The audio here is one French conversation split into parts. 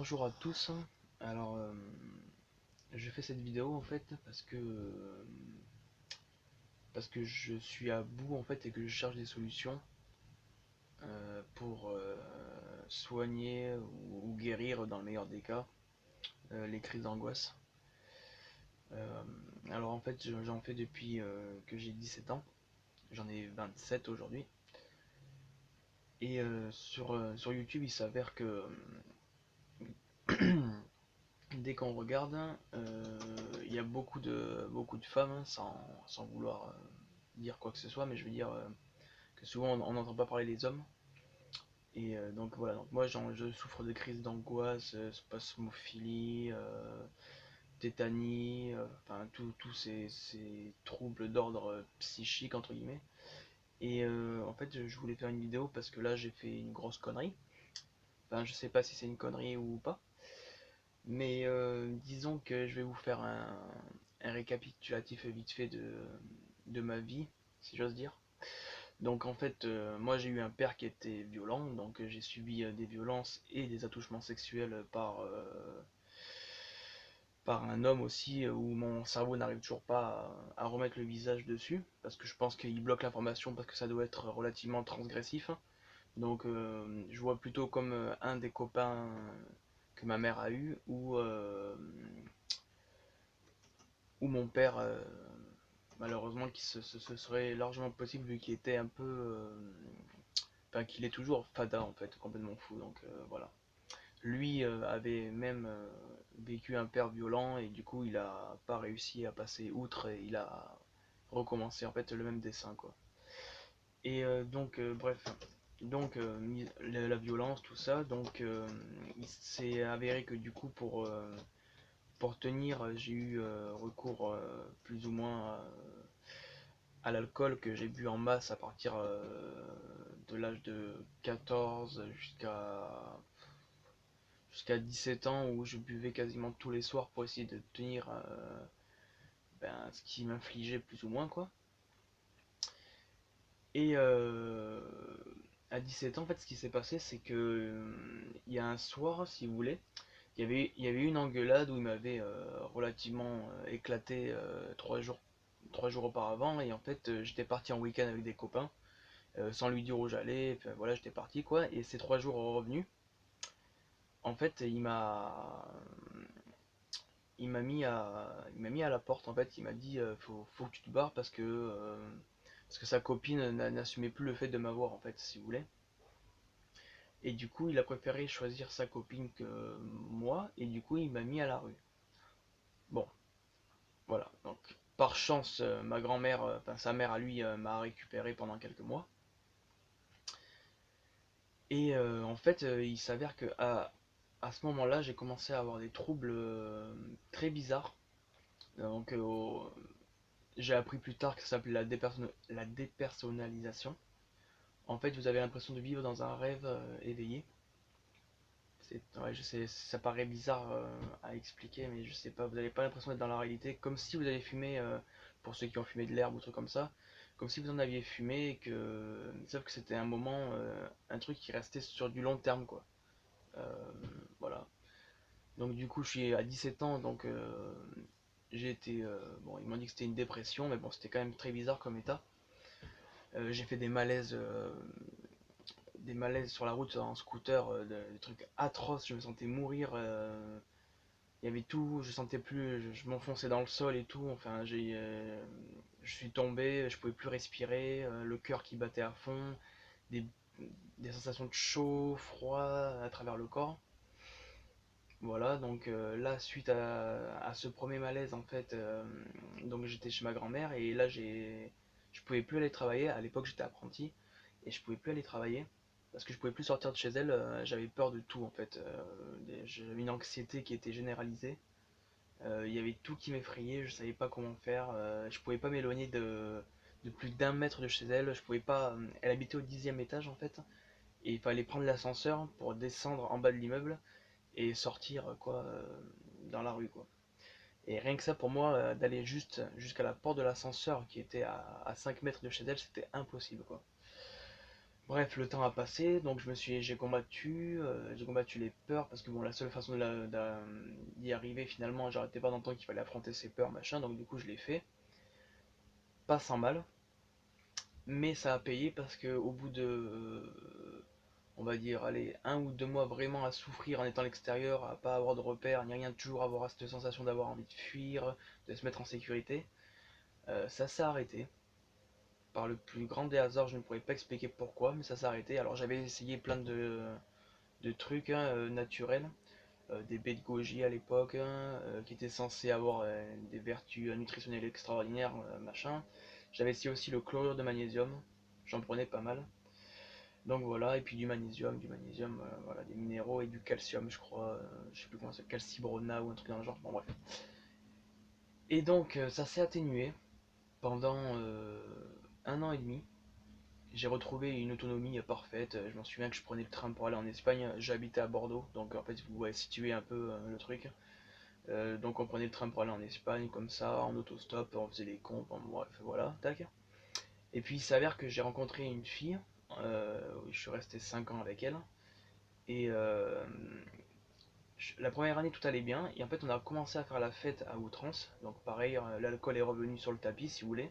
Bonjour à tous. Alors, je fais cette vidéo en fait parce que je suis à bout en fait et que je cherche des solutions pour soigner ou guérir dans le meilleur des cas les crises d'angoisse. Euh, alors en fait, j'en fais depuis que j'ai 17 ans. J'en ai 27 aujourd'hui. Et sur YouTube, il s'avère que dès qu'on regarde, il y a beaucoup de femmes, hein, sans vouloir dire quoi que ce soit, mais je veux dire que souvent on n'entend pas parler des hommes. Et donc voilà, donc moi je souffre de crises d'angoisse, spasmophilie, tétanie, enfin tous ces troubles d'ordre psychique entre guillemets. Et en fait je voulais faire une vidéo parce que là j'ai fait une grosse connerie. Enfin je sais pas si c'est une connerie ou pas, mais disons que je vais vous faire un récapitulatif vite fait de ma vie, si j'ose dire. Donc en fait, moi j'ai eu un père qui était violent, donc j'ai subi des violences et des attouchements sexuels par un homme aussi, où mon cerveau n'arrive toujours pas à remettre le visage dessus, parce que je pense qu'il bloque l'information parce que ça doit être relativement transgressif. Donc je vois plutôt comme un des copains que ma mère a eu, ou mon père, malheureusement, qui ce serait largement possible vu qu'il était un peu enfin qu'il est toujours fada en fait, complètement fou, donc voilà. Lui avait même vécu un père violent et du coup il a pas réussi à passer outre et il a recommencé en fait le même dessin quoi. Et donc bref, donc la violence, tout ça, donc il s'est avéré que du coup pour tenir, j'ai eu recours plus ou moins à l'alcool que j'ai bu en masse à partir de l'âge de 14 jusqu'à 17 ans où je buvais quasiment tous les soirs pour essayer de tenir ce qui m'infligeait plus ou moins quoi. Et à 17 ans en fait ce qui s'est passé c'est que il y a un soir si vous voulez, il y avait eu une engueulade où il m'avait relativement éclaté 3 jours auparavant et en fait j'étais parti en week-end avec des copains sans lui dire où j'allais, enfin, voilà j'étais parti quoi et ces 3 jours revenus en fait il m'a mis à la porte en fait, il m'a dit faut que tu te barres parce que sa copine n'assumait plus le fait de m'avoir en fait si vous voulez. Et du coup il a préféré choisir sa copine que moi et du coup il m'a mis à la rue. Bon, voilà, donc par chance ma grand-mère, enfin sa mère à lui m'a récupéré pendant quelques mois. Et en fait il s'avère que à ce moment-là j'ai commencé à avoir des troubles très bizarres. Donc j'ai appris plus tard que ça s'appelait la dépersonnalisation. En fait, vous avez l'impression de vivre dans un rêve éveillé. Ouais, je sais, ça paraît bizarre à expliquer, mais je sais pas, vous n'avez pas l'impression d'être dans la réalité, comme si vous avez fumé, pour ceux qui ont fumé de l'herbe ou trucs comme ça, comme si vous en aviez fumé, sauf que c'était un moment, un truc qui restait sur du long terme, quoi. Voilà. Donc du coup, je suis à 17 ans, donc j'ai été, bon, ils m'ont dit que c'était une dépression, mais bon, c'était quand même très bizarre comme état. J'ai fait des malaises sur la route en scooter, des trucs atroces, je me sentais mourir. Il y avait tout, je sentais plus, je m'enfonçais dans le sol et tout. Enfin, je suis tombé, je pouvais plus respirer, le cœur qui battait à fond, des, des sensations de chaud, froid à travers le corps. Voilà, donc là, suite à ce premier malaise, en fait, donc j'étais chez ma grand-mère et là, je pouvais plus aller travailler. À l'époque, j'étais apprenti et je pouvais plus aller travailler parce que je pouvais plus sortir de chez elle. J'avais peur de tout, en fait. J'avais une anxiété qui était généralisée. Il y avait tout qui m'effrayait, je savais pas comment faire. Je pouvais pas m'éloigner de plus d'1 mètre de chez elle. Je pouvais pas. Elle habitait au 10e étage, en fait, et il fallait prendre l'ascenseur pour descendre en bas de l'immeuble et sortir quoi dans la rue quoi. Et rien que ça pour moi d'aller juste jusqu'à la porte de l'ascenseur qui était à 5 mètres de chez elle, c'était impossible quoi. Bref, le temps a passé, donc j'ai combattu les peurs parce que bon, la seule façon d'y arriver finalement, j'arrêtais pas d'entendre qu'il fallait affronter ses peurs, machin, donc du coup je l'ai fait, pas sans mal, mais ça a payé parce que au bout de, on va dire, allez, 1 ou 2 mois vraiment à souffrir en étant à l'extérieur, à pas avoir de repères, ni rien, toujours avoir cette sensation d'avoir envie de fuir, de se mettre en sécurité, ça s'est arrêté. Par le plus grand des hasards, je ne pourrais pas expliquer pourquoi, mais ça s'est arrêté. Alors j'avais essayé plein de trucs hein, naturels, des baies de goji à l'époque, hein, qui étaient censés avoir des vertus nutritionnelles extraordinaires, machin. J'avais essayé aussi le chlorure de magnésium, j'en prenais pas mal. Donc voilà, et puis du magnésium, voilà, des minéraux et du calcium, je crois, je sais plus comment c'est, calcibrona ou un truc dans le genre, bon bref. Et donc ça s'est atténué pendant 1 an et demi. J'ai retrouvé une autonomie parfaite. Je m'en souviens que je prenais le train pour aller en Espagne. J'habitais à Bordeaux, donc en fait vous voyez situer un peu le truc. Donc on prenait le train pour aller en Espagne comme ça, en autostop, on faisait les comptes, bon, bref, voilà, tac. Et puis il s'avère que j'ai rencontré une fille, je suis resté 5 ans avec elle, et la première année tout allait bien, et en fait on a commencé à faire la fête à outrance, donc pareil, l'alcool est revenu sur le tapis si vous voulez,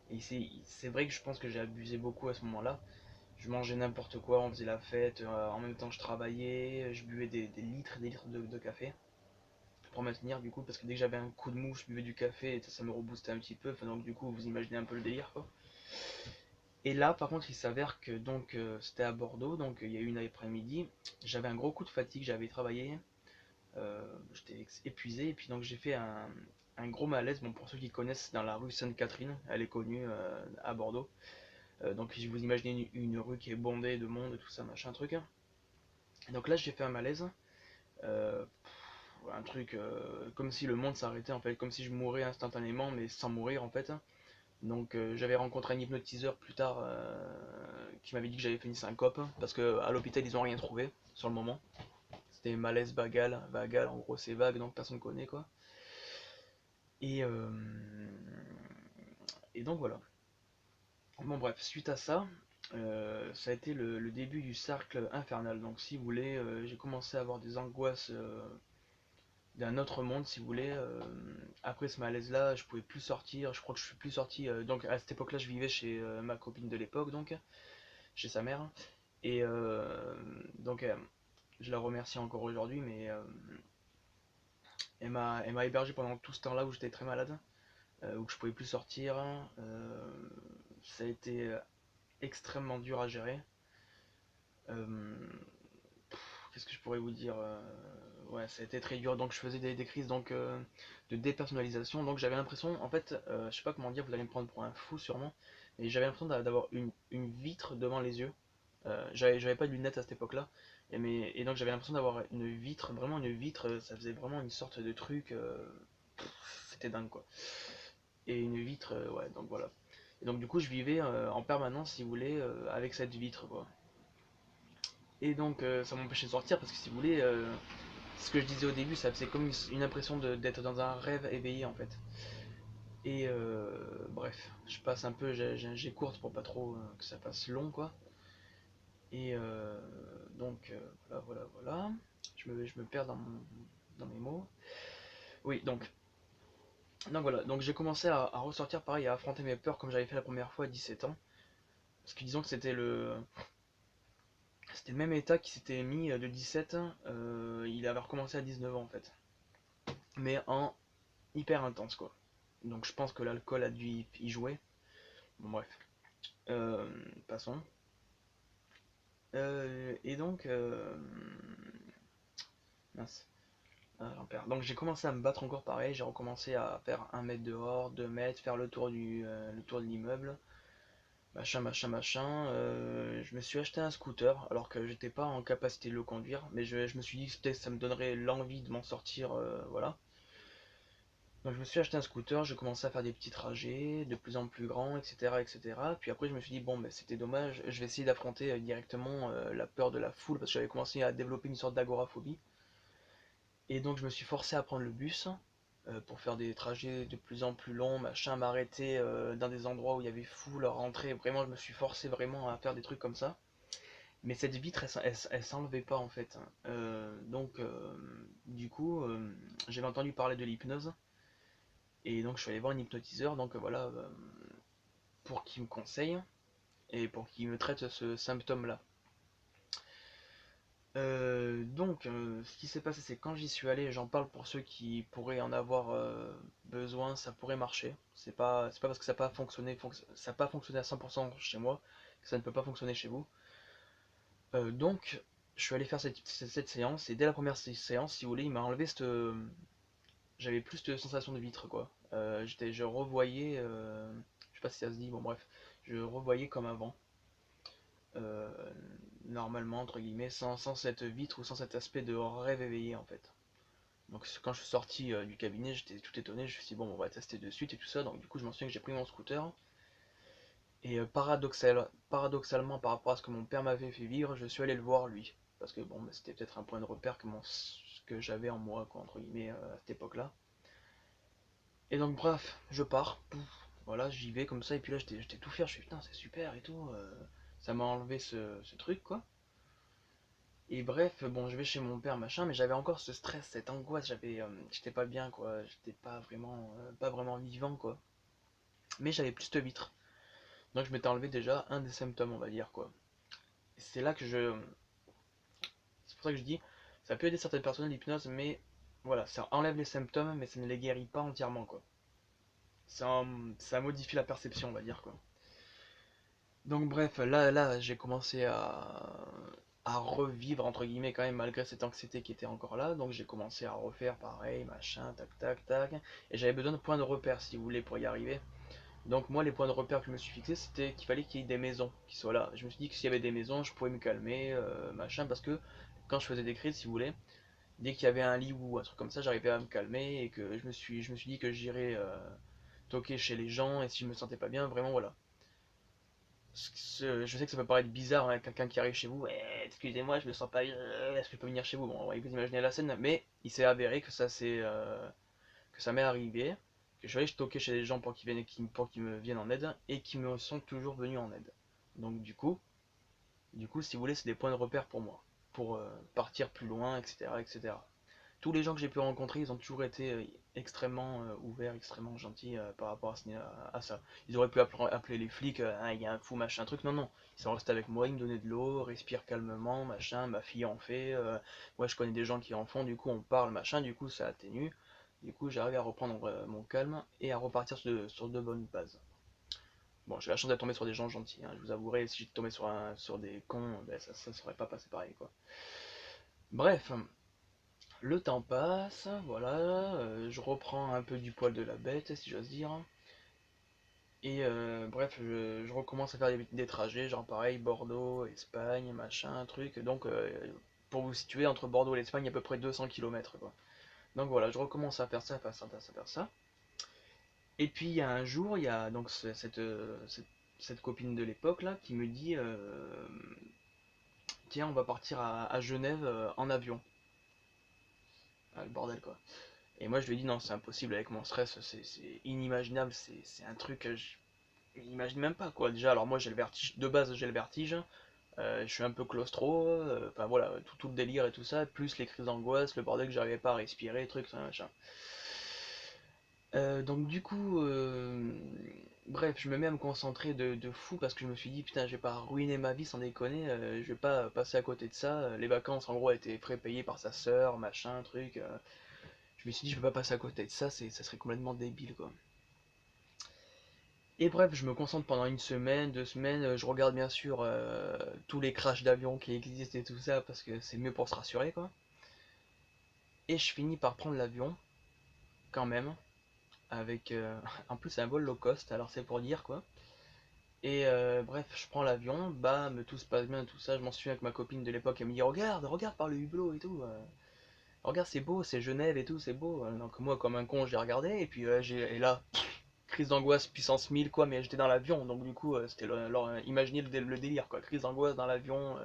et c'est vrai que je pense que j'ai abusé beaucoup à ce moment-là. Je mangeais n'importe quoi, on faisait la fête, en même temps je travaillais, je buvais des litres et des litres de café pour maintenir du coup, parce que dès que j'avais un coup de mou, je buvais du café et ça me reboostait un petit peu, enfin, donc du coup vous imaginez un peu le délire quoi. Et là par contre il s'avère que donc c'était à Bordeaux, donc il y a eu une après-midi, j'avais un gros coup de fatigue, j'avais travaillé, j'étais épuisé, et puis donc j'ai fait un gros malaise, bon pour ceux qui connaissent c'est dans la rue Sainte-Catherine, elle est connue à Bordeaux. Donc si vous imaginez une rue qui est bondée de monde, tout ça, machin truc. Donc là j'ai fait un malaise, euh, un truc comme si le monde s'arrêtait en fait, comme si je mourais instantanément mais sans mourir en fait. Donc j'avais rencontré un hypnotiseur plus tard qui m'avait dit que j'avais fait une syncope parce que à l'hôpital ils ont rien trouvé sur le moment. C'était malaise vagal, vagal en gros c'est vague donc personne connaît quoi. Et, euh, et donc voilà. Bon bref, suite à ça, ça a été le début du cercle infernal. Donc si vous voulez, j'ai commencé à avoir des angoisses d'un autre monde, si vous voulez. Après ce malaise-là, je pouvais plus sortir. Je crois que je suis plus sorti. Donc à cette époque-là, je vivais chez ma copine de l'époque, donc chez sa mère. Et donc je la remercie encore aujourd'hui, mais elle m'a hébergé pendant tout ce temps-là où j'étais très malade, où je pouvais plus sortir. Ça a été extrêmement dur à gérer. Euh, Qu'est-ce que je pourrais vous dire ouais, ça a été très dur. Donc je faisais des crises donc, de dépersonnalisation. Donc j'avais l'impression, en fait, je sais pas comment dire, vous allez me prendre pour un fou sûrement, mais j'avais l'impression d'avoir une vitre devant les yeux. J'avais pas de lunettes à cette époque-là. Et donc j'avais l'impression d'avoir une vitre, vraiment une vitre, ça faisait vraiment une sorte de truc. C'était dingue quoi. Et une vitre, ouais, donc voilà. Et donc du coup je vivais en permanence, si vous voulez, avec cette vitre quoi. Et donc ça m'empêchait de sortir parce que si vous voulez, ce que je disais au début, ça faisait comme une impression d'être dans un rêve éveillé en fait. Et bref, je passe un peu, j'écourte pour pas trop que ça fasse long quoi. Et donc voilà, voilà, voilà. Je me perds dans mes mots. Oui, donc voilà, donc j'ai commencé à ressortir pareil, à affronter mes peurs comme j'avais fait la première fois à 17 ans. Parce que disons que c'était le même état qui s'était mis de 17, il avait recommencé à 19 ans en fait. Mais en hyper intense quoi. Donc je pense que l'alcool a dû y jouer. Bon bref. Euh, Passons. Et donc mince. Ah, j'en perds. Donc j'ai commencé à me battre encore pareil, j'ai recommencé à faire 1 mètre dehors, 2 mètres, faire le tour de l'immeuble, machin, machin, machin. Je me suis acheté un scooter alors que j'étais pas en capacité de le conduire, mais je me suis dit que peut-être ça me donnerait l'envie de m'en sortir, voilà. Donc je me suis acheté un scooter, j'ai commencé à faire des petits trajets de plus en plus grands, etc. etc. Puis après je me suis dit, bon, ben, c'était dommage, je vais essayer d'affronter directement la peur de la foule, parce que j'avais commencé à développer une sorte d'agoraphobie. Et donc je me suis forcé à prendre le bus pour faire des trajets de plus en plus longs, machin, m'arrêter dans des endroits où il y avait foule, rentrer, vraiment je me suis forcé vraiment à faire des trucs comme ça. Mais cette vitre, elle s'enlevait pas en fait. Donc, du coup, j'avais entendu parler de l'hypnose. Et donc, je suis allé voir un hypnotiseur. Donc, voilà, pour qu'il me conseille et pour qu'il me traite ce symptôme-là. Ce qui s'est passé, c'est quand j'y suis allé, j'en parle pour ceux qui pourraient en avoir besoin, ça pourrait marcher. C'est pas parce que ça n'a pas fonctionné, ça n'a pas fonctionné à 100% chez moi que ça ne peut pas fonctionner chez vous. Donc, je suis allé faire cette séance et dès la première séance, si vous voulez, il m'a enlevé j'avais plus de sensation de vitre quoi. Je revoyais, je sais pas si ça se dit, bon bref, je revoyais comme avant. euh, Normalement, entre guillemets, sans cette vitre ou sans cet aspect de rêve éveillé en fait. Donc quand je suis sorti du cabinet, j'étais tout étonné, je me suis dit bon, on va tester de suite et tout ça. Donc du coup, je m'en souviens que j'ai pris mon scooter. Et paradoxalement, par rapport à ce que mon père m'avait fait vivre, je suis allé le voir lui. Parce que bon, bah, c'était peut-être un point de repère que j'avais en moi, quoi, entre guillemets, à cette époque-là. Et donc bref, je pars, pouf, voilà, j'y vais comme ça, et puis là j'étais tout fier, je suis putain c'est super et tout, ça m'a enlevé ce truc quoi. Et bref, bon, je vais chez mon père, machin, mais j'avais encore ce stress, cette angoisse, j'étais pas bien, quoi, j'étais pas vraiment vivant, quoi. Mais j'avais plus de vitres. Donc je m'étais enlevé déjà un des symptômes, on va dire, quoi. Et c'est là que c'est pour ça que je dis, ça peut aider certaines personnes l'hypnose, mais voilà, ça enlève les symptômes, mais ça ne les guérit pas entièrement, quoi. Ça, ça modifie la perception, on va dire, quoi. Donc bref, là, j'ai commencé à revivre entre guillemets quand même malgré cette anxiété qui était encore là. Donc j'ai commencé à refaire pareil, machin, tac, tac, tac. Et j'avais besoin de points de repère si vous voulez pour y arriver. Donc moi les points de repère que je me suis fixé c'était qu'il fallait qu'il y ait des maisons qui soient là. Je me suis dit que s'il y avait des maisons je pouvais me calmer, machin, parce que quand je faisais des crises si vous voulez, dès qu'il y avait un lit ou un truc comme ça j'arrivais à me calmer et que je me suis dit que j'irais toquer chez les gens et si je me sentais pas bien, vraiment voilà. Je sais que ça peut paraître bizarre, hein, quelqu'un qui arrive chez vous, eh, excusez-moi, je me sens pas bien, est-ce que je peux venir chez vous? Bon, vous imaginez la scène, mais il s'est avéré que ça m'est arrivé, que je suis allé toquer chez les gens pour qu'ils me viennent en aide, et qui me sont toujours venus en aide. Donc du coup, si vous voulez, c'est des points de repère pour moi, pour partir plus loin, etc., etc. Tous les gens que j'ai pu rencontrer, ils ont toujours été extrêmement ouverts, extrêmement gentils par rapport à ça. Ils auraient pu appeler les flics, ah, il y a un fou, machin, truc. Non, non. Ils sont restés avec moi, ils me donnaient de l'eau, respire calmement, machin. Ma fille en fait. Moi, je connais des gens qui en font, du coup, on parle, machin. Du coup, ça atténue. Du coup, j'arrive à reprendre mon calme et à repartir sur de bonnes bases. Bon, j'ai la chance d'être tombé sur des gens gentils, hein, je vous avouerai, si j'étais tombé sur des cons, ben, ça serait pas passé pareil, quoi. Bref, le temps passe, voilà, je reprends un peu du poil de la bête, si j'ose dire. Et bref, je recommence à faire des trajets, genre pareil, Bordeaux, Espagne, machin, truc. Donc, pour vous situer, entre Bordeaux et l'Espagne, il y a à peu près 200 km, quoi. Donc voilà, je recommence à faire ça, à faire ça, à faire ça. Et puis, il y a un jour, il y a donc cette copine de l'époque, là, qui me dit, tiens, on va partir à Genève en avion. Ah, le bordel, quoi. Et moi je lui ai dit non, c'est impossible avec mon stress, c'est inimaginable, c'est un truc que je n'imagine même pas quoi. Déjà, alors moi j'ai le vertige, de base j'ai le vertige, je suis un peu claustro, enfin voilà, tout le délire et tout ça, plus les crises d'angoisse, le bordel que j'arrivais pas à respirer, truc, ça, machin. Donc du coup, bref, je me mets à me concentrer de fou parce que je me suis dit putain, je vais pas ruiner ma vie sans déconner, je vais pas passer à côté de ça. Les vacances en gros étaient prépayées par sa sœur, machin, truc. Je me suis dit, je peux pas passer à côté de ça, ça serait complètement débile, quoi. Et bref, je me concentre pendant une semaine, 2 semaines, je regarde bien sûr tous les crashs d'avions qui existent et tout ça, parce que c'est mieux pour se rassurer, quoi. Et je finis par prendre l'avion, quand même, avec... en plus, c'est un vol low cost, alors c'est pour dire, quoi. Et bref, je prends l'avion, bam, tout se passe bien, tout ça, je m'en souviens avec ma copine de l'époque, elle me dit, regarde, regarde par le hublot et tout. Regarde, c'est beau, c'est Genève et tout, c'est beau. Donc moi, comme un con, j'ai regardé, et puis et là, crise d'angoisse puissance 1000 quoi, mais j'étais dans l'avion, donc du coup c'était imaginez le délire quoi, crise d'angoisse dans l'avion,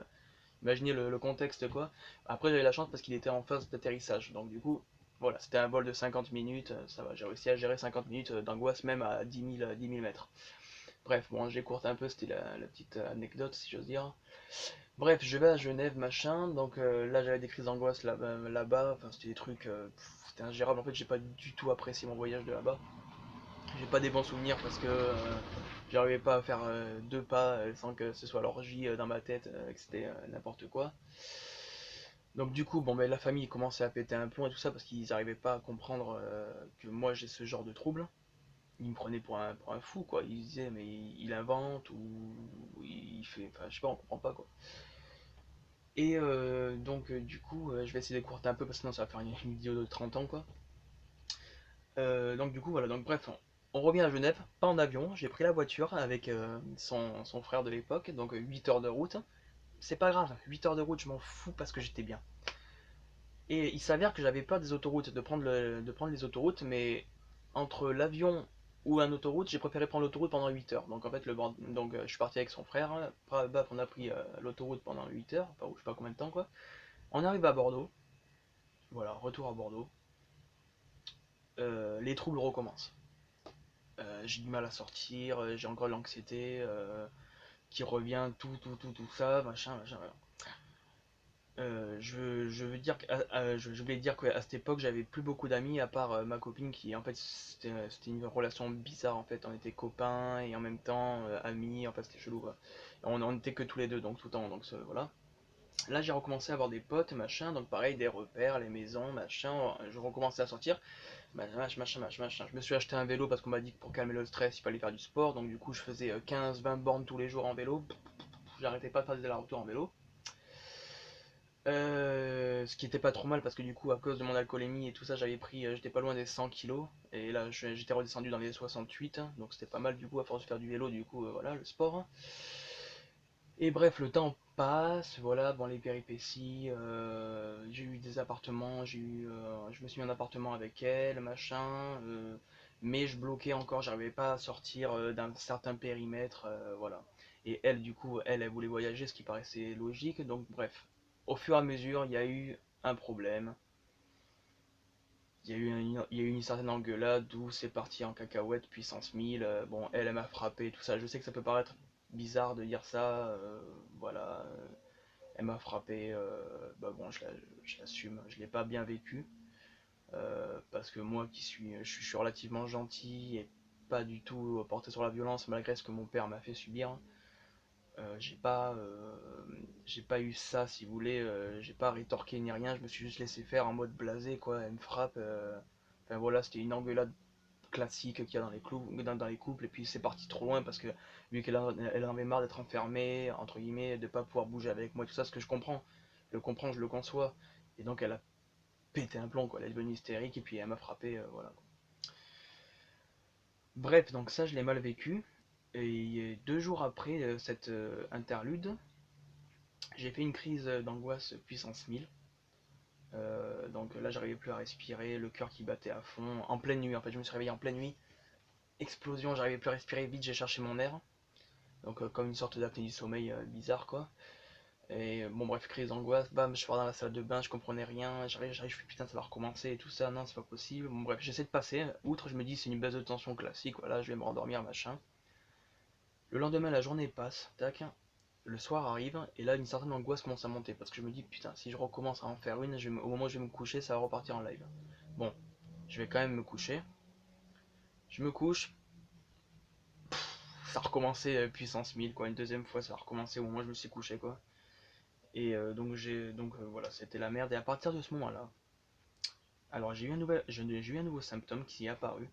imaginez le contexte quoi. Après j'avais la chance parce qu'il était en phase d'atterrissage, donc du coup voilà, c'était un vol de 50 minutes, ça va, j'ai réussi à gérer 50 minutes d'angoisse même à 10 000 mètres. Bref, bon, j'écourte un peu, c'était la petite anecdote si j'ose dire. Bref, je vais à Genève, machin, donc là j'avais des crises d'angoisse là-bas, enfin c'était des trucs, c'était ingérable. En fait, j'ai pas du tout apprécié mon voyage de là-bas. J'ai pas des bons souvenirs parce que j'arrivais pas à faire deux pas sans que ce soit l'orgie dans ma tête, que c'était n'importe quoi. Donc du coup, bon, ben, la famille commençait à péter un plomb et tout ça parce qu'ils n'arrivaient pas à comprendre que moi j'ai ce genre de trouble. Ils me prenaient pour un fou, quoi. Ils disaient, mais il invente ou il fait. Enfin, je sais pas, on comprend pas, quoi. Et donc, du coup, je vais essayer d'écourter un peu parce que sinon ça va faire une vidéo de 30 ans, quoi. Donc, du coup, voilà. Donc, bref, on revient à Genève, pas en avion. J'ai pris la voiture avec son frère de l'époque, donc 8 heures de route. C'est pas grave, 8 heures de route, je m'en fous parce que j'étais bien. Et il s'avère que j'avais peur des autoroutes, de prendre les autoroutes, mais entre l'avion ou un autoroute, j'ai préféré prendre l'autoroute pendant 8 heures. Donc en fait, je suis parti avec son frère, hein. Baf, on a pris l'autoroute pendant 8 heures, enfin, ou je sais pas combien de temps quoi. On arrive à Bordeaux, voilà, retour à Bordeaux. Les troubles recommencent. J'ai du mal à sortir, j'ai encore l'anxiété qui revient, tout ça, machin, machin. Je veux dire je voulais dire qu'à cette époque j'avais plus beaucoup d'amis à part ma copine qui en fait c'était une relation bizarre en fait, on était copains et en même temps amis, en fait c'était chelou quoi. On était que tous les deux donc tout le temps donc voilà. Là j'ai recommencé à avoir des potes machin, donc pareil des repères, les maisons machin, je recommençais à sortir machin. Je me suis acheté un vélo parce qu'on m'a dit que pour calmer le stress il fallait faire du sport, donc du coup je faisais 15-20 bornes tous les jours en vélo, j'arrêtais pas de faire des allers-retours en vélo. Ce qui était pas trop mal parce que du coup, à cause de mon alcoolémie et tout ça, j'étais pas loin des 100 kilos. Et là, j'étais redescendu dans les 68. Donc c'était pas mal du coup, à force de faire du vélo, du coup, voilà, le sport. Et bref, le temps passe, voilà, bon, les péripéties. J'ai eu des appartements, je me suis mis en appartement avec elle, machin. Mais je bloquais encore, j'arrivais pas à sortir d'un certain périmètre, voilà. Et elle, du coup, elle voulait voyager, ce qui paraissait logique. Donc, bref, au fur et à mesure, il y a eu un problème. Il y a eu une certaine engueulade d'où c'est parti en cacahuète puissance 1000. Bon, elle m'a frappé, tout ça. Je sais que ça peut paraître bizarre de dire ça. Voilà. Elle m'a frappé. Bah bon, je l'assume. Je l'ai pas bien vécu. Parce que moi je suis relativement gentil et pas du tout porté sur la violence malgré ce que mon père m'a fait subir. Euh, j'ai pas, euh, j'ai pas eu ça, si vous voulez. J'ai pas rétorqué ni rien. Je me suis juste laissé faire en mode blasé, quoi. Elle me frappe. Enfin voilà, c'était une engueulade classique qu'il y a dans les couples. Et puis c'est parti trop loin parce que vu elle en avait marre d'être enfermée, entre guillemets, de pas pouvoir bouger avec moi, tout ça, ce que je comprends. Je le comprends, je le conçois. Et donc elle a pété un plomb, quoi. Elle est devenue hystérique et puis elle m'a frappé, voilà. Bref, donc ça, je l'ai mal vécu. Et 2 jours après cette interlude, j'ai fait une crise d'angoisse puissance 1000. Donc là, j'arrivais plus à respirer, le cœur qui battait à fond, en pleine nuit. En fait, je me suis réveillé en pleine nuit. Explosion, j'arrivais plus à respirer vite, j'ai cherché mon air. Donc, comme une sorte d'apnée du sommeil bizarre, quoi. Et bon, bref, crise d'angoisse, bam, je pars dans la salle de bain, je comprenais rien. Je fais putain, ça va recommencer et tout ça, non, c'est pas possible. Bon, bref, j'essaie de passer. Outre, je me dis, c'est une baisse de tension classique, voilà, je vais me rendormir, machin. Le lendemain, la journée passe, tac. Le soir arrive, et là, une certaine angoisse commence à monter. Parce que je me dis, putain, si je recommence à en faire une, au moment où je vais me coucher, ça va repartir en live. Bon, je vais quand même me coucher. Je me couche, ça a recommencé puissance 1000, quoi. Une deuxième fois, ça a recommencé au moment où je me suis couché, quoi. Et voilà, c'était la merde. Et à partir de ce moment-là, alors j'ai eu un nouveau symptôme qui est apparu.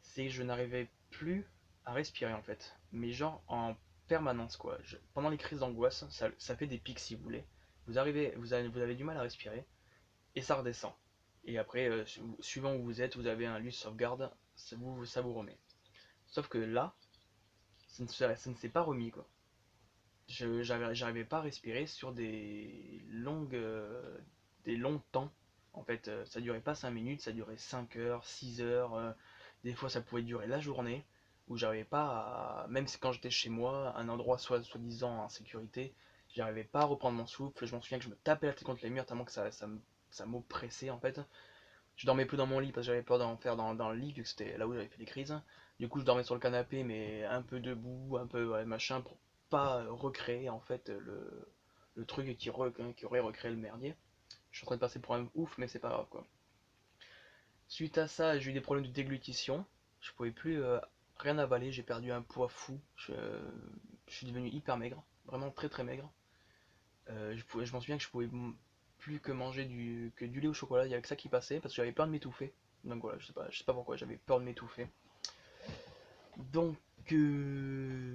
C'est que je n'arrivais plus à respirer en fait. Mais genre en permanence quoi. Pendant les crises d'angoisse, ça fait des pics si vous voulez. Vous avez du mal à respirer et ça redescend. Et après, suivant où vous êtes, vous avez un lieu de sauvegarde, ça vous remet. Sauf que là, ça ne s'est pas remis quoi. J'arrivais pas à respirer sur des longs temps. En fait, ça durait pas 5 minutes, ça durait 5 heures, 6 heures. Des fois, ça pouvait durer la journée où j'arrivais pas même si quand j'étais chez moi, un endroit soi-disant en sécurité, j'arrivais pas à reprendre mon souffle. Je m'en souviens que je me tapais la tête contre les murs tellement que ça m'oppressait en fait. Je dormais plus dans mon lit parce que j'avais peur d'en faire dans le lit vu que c'était là où j'avais fait les crises. Du coup, je dormais sur le canapé mais un peu debout, un peu ouais, machin pour pas recréer en fait le truc qui aurait recréé le merdier. Je suis en train de passer pour un ouf, mais c'est pas grave quoi. Suite à ça, j'ai eu des problèmes de déglutition. Je pouvais plus rien avaler, j'ai perdu un poids fou. Je suis devenu hyper maigre, vraiment très très maigre. Je m'en souviens que je pouvais plus que manger que du lait au chocolat, il y avait que ça qui passait parce que j'avais peur de m'étouffer. Donc voilà, je sais pas pourquoi, j'avais peur de m'étouffer. Donc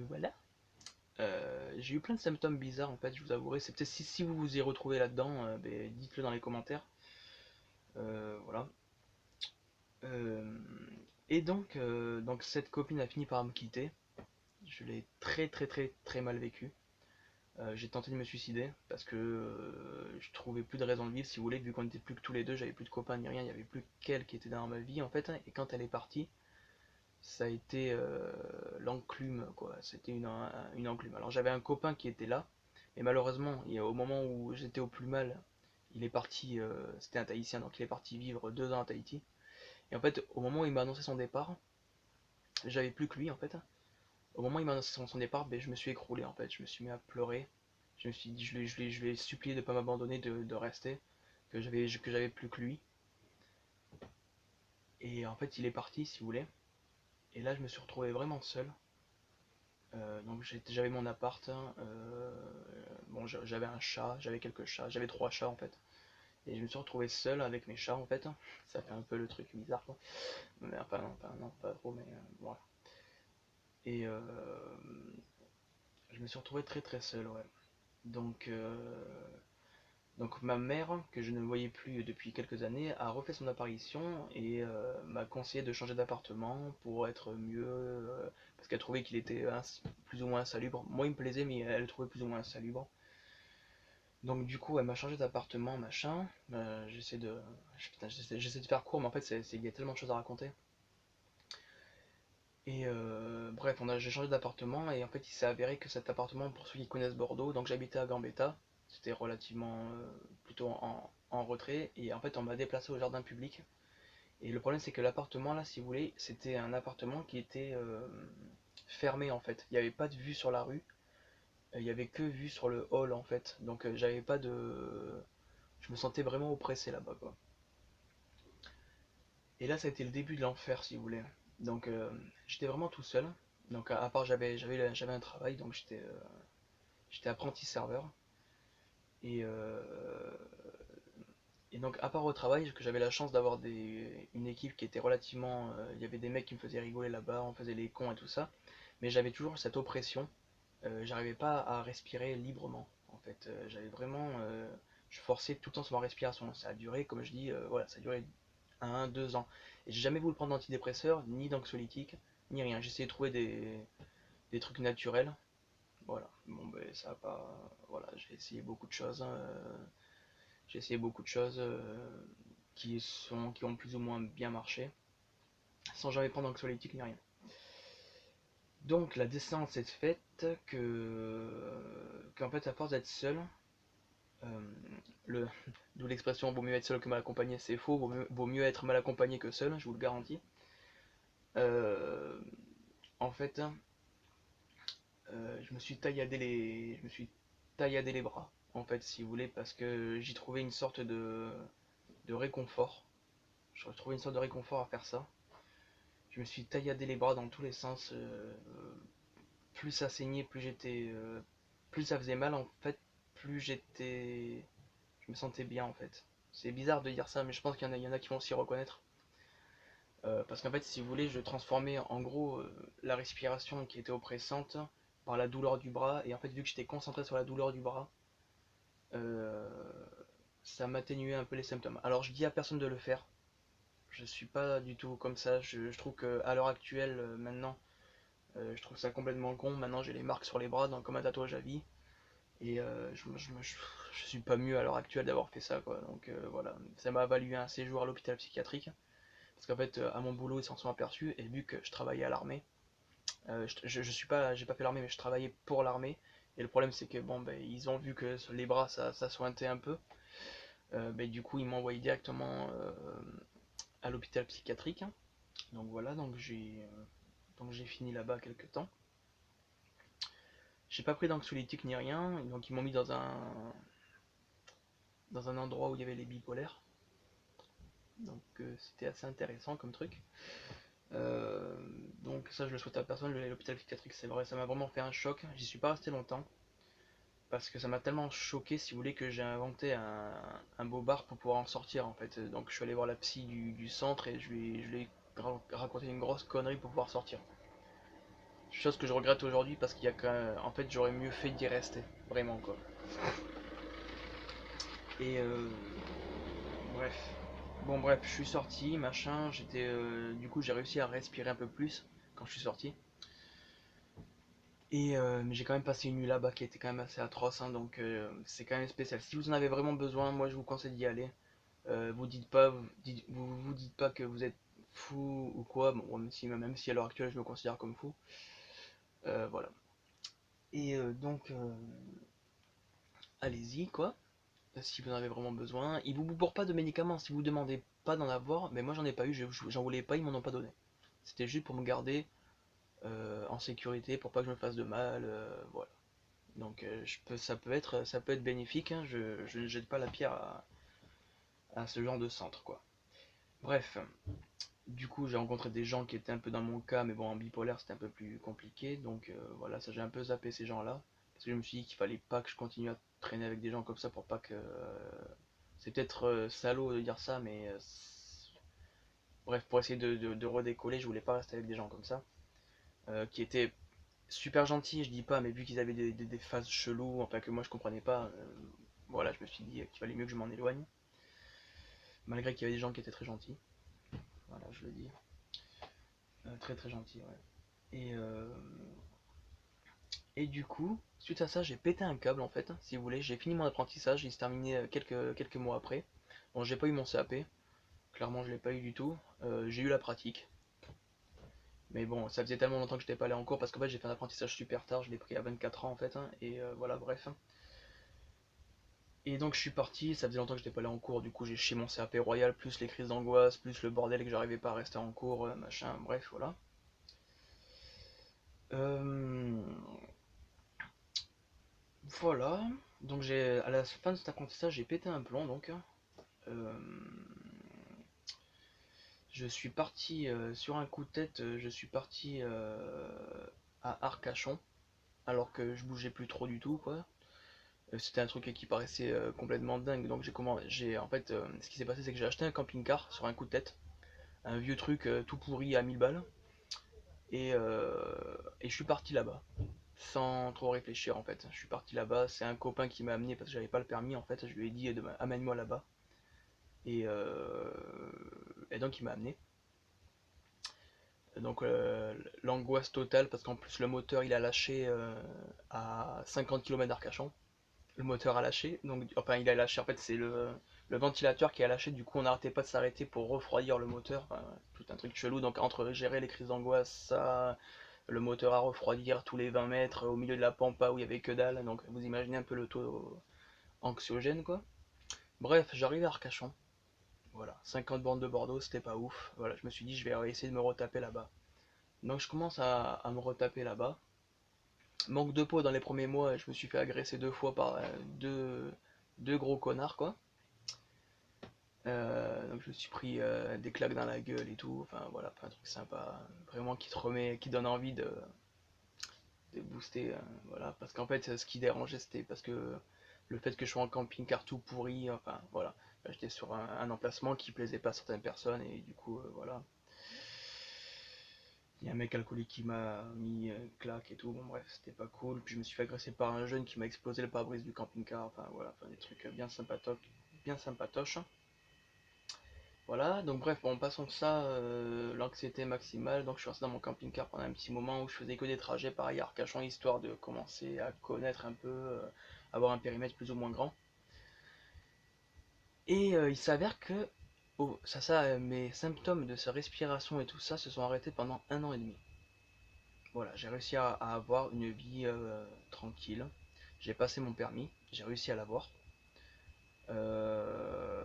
voilà. J'ai eu plein de symptômes bizarres en fait, je vous avouerai. C'est peut-être si vous vous y retrouvez là-dedans, ben, dites-le dans les commentaires. Voilà. Euh, et donc cette copine a fini par me quitter. Je l'ai très très très très mal vécu. J'ai tenté de me suicider parce que je trouvais plus de raison de vivre si vous voulez, vu qu'on était plus que tous les deux, j'avais plus de copains ni rien, il y avait plus qu'elle qui était dans ma vie en fait. Et quand elle est partie, ça a été l'enclume quoi. C'était une enclume. Alors j'avais un copain qui était là, mais malheureusement, au moment où j'étais au plus mal, il est parti. C'était un Tahitien, donc il est parti vivre 2 ans à Tahiti. Et en fait, au moment où il m'a annoncé son départ, j'avais plus que lui en fait. Au moment où il m'a annoncé son départ, ben, je me suis écroulé en fait. Je me suis mis à pleurer. Je me suis dit, je lui ai supplié de ne pas m'abandonner, de rester, que j'avais plus que lui. Et en fait, il est parti, si vous voulez. Et là, je me suis retrouvé vraiment seul. Donc j'avais mon appart, hein, bon, j'avais un chat, j'avais quelques chats, j'avais 3 chats en fait. Et je me suis retrouvé seul avec mes chats en fait. Ça fait un peu le truc bizarre quoi. Mais enfin non, pas trop, mais voilà. Et je me suis retrouvé très très seul, ouais. Donc, donc ma mère, que je ne voyais plus depuis quelques années, a refait son apparition et m'a conseillé de changer d'appartement pour être mieux, parce qu'elle trouvait qu'il était plus ou moins insalubre. Moi il me plaisait, mais elle le trouvait plus ou moins insalubre. Donc du coup elle m'a changé d'appartement, machin. Putain, j'essaie de faire court, mais en fait il y a tellement de choses à raconter. Et bref, j'ai changé d'appartement et en fait il s'est avéré que cet appartement, pour ceux qui connaissent Bordeaux, donc j'habitais à Gambetta, c'était relativement plutôt en retrait et en fait on m'a déplacé au jardin public. Et le problème c'est que l'appartement là, si vous voulez, c'était un appartement qui était fermé en fait. Il n'y avait pas de vue sur la rue, il n'y avait que vue sur le hall en fait. Donc j'avais pas de... Je me sentais vraiment oppressé là-bas quoi. Et là ça a été le début de l'enfer si vous voulez. Donc j'étais vraiment tout seul. Donc à part j'avais un travail, donc j'étais apprenti serveur. Et, et donc à part au travail, que j'avais la chance d'avoir une équipe qui était relativement... Il y avait des mecs qui me faisaient rigoler là-bas, on faisait les cons et tout ça. Mais j'avais toujours cette oppression. J'arrivais pas à respirer librement. En fait, j'avais vraiment... je forçais tout le temps sur ma respiration. Ça a duré, comme je dis, voilà, ça a duré 2 ans. Et j'ai jamais voulu prendre d'antidépresseurs, ni d'anxiolytiques, ni rien. J'ai essayé de trouver des trucs naturels. Voilà. Bon, ben, ça a pas. Voilà, j'ai essayé beaucoup de choses, hein. J'ai essayé beaucoup de choses qui ont plus ou moins bien marché, sans jamais prendre d'anxiolytiques ni rien. Donc la descente s'est faite qu'en fait, à force d'être seul, euh, le, d'où l'expression vaut mieux être seul que mal accompagné, c'est faux, vaut mieux être mal accompagné que seul, je vous le garantis. Euh, En fait, je me suis tailladé les bras, en fait, si vous voulez, parce que j'y trouvais une sorte de réconfort. Je retrouvais une sorte de réconfort à faire ça. Je me suis tailladé les bras dans tous les sens. Plus ça saignait, plus ça faisait mal, en fait, plus je me sentais bien, en fait. C'est bizarre de dire ça, mais je pense qu'il y en a qui vont s'y reconnaître. Parce qu'en fait, si vous voulez, je transformais en gros la respiration qui était oppressante par la douleur du bras. Et en fait, vu que j'étais concentré sur la douleur du bras, euh, ça m'atténuait un peu les symptômes. Alors, je dis à personne de le faire. Je suis pas du tout comme ça. Je trouve qu'à l'heure actuelle, maintenant, je trouve ça complètement con. Maintenant, j'ai les marques sur les bras, donc, comme un tatouage à vie. Et je suis pas mieux à l'heure actuelle d'avoir fait ça, quoi. Donc voilà, ça m'a valu un séjour à l'hôpital psychiatrique. Parce qu'en fait, à mon boulot, ils s'en sont aperçus. Et vu que je travaillais à l'armée, j'ai pas fait l'armée, mais je travaillais pour l'armée. Et le problème, c'est que bon, ben, ils ont vu que sur les bras, ça sointait un peu. Ben, du coup, ils m'ont envoyé directement à l'hôpital psychiatrique. Donc voilà, donc j'ai fini là-bas quelques temps. J'ai pas pris d'anxiolytique ni rien, donc ils m'ont mis dans un endroit où il y avait les bipolaires. Donc c'était assez intéressant comme truc. Euh, donc ça je le souhaite à personne, l'hôpital psychiatrique c'est vrai, ça m'a vraiment fait un choc. J'y suis pas resté longtemps parce que ça m'a tellement choqué si vous voulez que j'ai inventé un beau bar pour pouvoir en sortir en fait. Donc je suis allé voir la psy du centre et je lui ai raconté une grosse connerie pour pouvoir sortir. Chose que je regrette aujourd'hui parce qu'il y a quand même, en fait j'aurais mieux fait d'y rester, vraiment quoi. Et bref. Bon bref, je suis sorti, machin, du coup j'ai réussi à respirer un peu plus quand je suis sorti. Et mais j'ai quand même passé une nuit là-bas qui était quand même assez atroce, hein, donc c'est quand même spécial. Si vous en avez vraiment besoin, moi je vous conseille d'y aller. Vous dites pas que vous êtes fou ou quoi, bon, même si à l'heure actuelle je me considère comme fou. Voilà. Et allez-y quoi, si vous en avez vraiment besoin. Ils vous bourrent pas de médicaments, si vous demandez pas d'en avoir, mais moi j'en ai pas eu, j'en voulais pas, ils m'en ont pas donné. C'était juste pour me garder en sécurité, pour pas que je me fasse de mal, voilà. Donc ça peut être bénéfique, hein, je ne jette pas la pierre à ce genre de centre, quoi. Bref, du coup j'ai rencontré des gens qui étaient un peu dans mon cas, mais bon en bipolaire c'était un peu plus compliqué, donc voilà, ça j'ai un peu zappé ces gens-là, parce que je me suis dit qu'il fallait pas que je continue à traîner avec des gens comme ça pour pas que... c'est peut-être salaud de dire ça, mais bref, pour essayer de redécoller, je voulais pas rester avec des gens comme ça, qui étaient super gentils, je dis pas, mais vu qu'ils avaient des phases cheloues, enfin que moi je comprenais pas, voilà, je me suis dit qu'il fallait mieux que je m'en éloigne, malgré qu'il y avait des gens qui étaient très gentils, voilà, je le dis, très très gentils, ouais. Et, euh, et du coup, suite à ça, j'ai pété un câble en fait, si vous voulez, j'ai fini mon apprentissage, il s'est terminé quelques mois après. Bon, j'ai pas eu mon CAP, clairement je l'ai pas eu du tout, j'ai eu la pratique, mais bon, ça faisait tellement longtemps que j'étais pas allé en cours parce qu'en fait j'ai fait un apprentissage super tard, je l'ai pris à 24 ans en fait, hein, et voilà, bref. Et donc je suis parti, ça faisait longtemps que j'étais pas allé en cours, du coup j'ai chié mon CAP royal, plus les crises d'angoisse, plus le bordel que j'arrivais pas à rester en cours, machin, bref, voilà. Euh, voilà, donc à la fin de cet apprentissage j'ai pété un plomb donc. Euh, je suis parti sur un coup de tête, je suis parti à Arcachon, alors que je bougeais plus trop du tout quoi. C'était un truc qui paraissait complètement dingue, donc j'ai en fait ce qui s'est passé c'est que j'ai acheté un camping-car sur un coup de tête, un vieux truc tout pourri à 1000 balles. Et je suis parti là-bas, sans trop réfléchir en fait. Je suis parti là-bas, c'est un copain qui m'a amené parce que j'avais pas le permis en fait. Je lui ai dit amène-moi là-bas. Et, euh, et donc il m'a amené. Donc l'angoisse totale parce qu'en plus le moteur il a lâché à 50 km d'Arcachon. Le moteur a lâché, donc enfin il a lâché en fait c'est le ventilateur qui a lâché, du coup on n'arrêtait pas de s'arrêter pour refroidir le moteur, enfin, tout un truc chelou, donc entre gérer les crises d'angoisse, ça, le moteur à refroidir tous les 20 mètres au milieu de la pampa où il y avait que dalle, donc vous imaginez un peu le taux anxiogène quoi. Bref, j'arrive à Arcachon, voilà, 50 bornes de Bordeaux, c'était pas ouf, voilà, je me suis dit je vais essayer de me retaper là-bas. Donc je commence à me retaper là-bas. Manque de peau dans les premiers mois, je me suis fait agresser 2 fois par deux gros connards quoi. Donc je me suis pris des claques dans la gueule et tout, enfin voilà, pas un truc sympa, vraiment qui te remet, qui donne envie de booster, voilà, parce qu'en fait ce qui dérangeait c'était parce que le fait que je sois en camping-car tout pourri, enfin voilà, j'étais sur un emplacement qui plaisait pas à certaines personnes et du coup voilà, il y a un mec alcoolique qui m'a mis une claque et tout, bon bref c'était pas cool, puis je me suis fait agresser par un jeune qui m'a explosé le pare-brise du camping-car, enfin voilà, enfin, des trucs bien sympatoches. Voilà, donc bref, bon, passons de ça, l'anxiété maximale, donc je suis resté dans mon camping-car pendant un petit moment où je faisais que des trajets pareil à Arcachon, histoire de commencer à connaître un peu, avoir un périmètre plus ou moins grand. Et il s'avère que mes symptômes de sa respiration et tout ça se sont arrêtés pendant 1 an et demi. Voilà, j'ai réussi à avoir une vie tranquille. J'ai passé mon permis, j'ai réussi à l'avoir. Euh,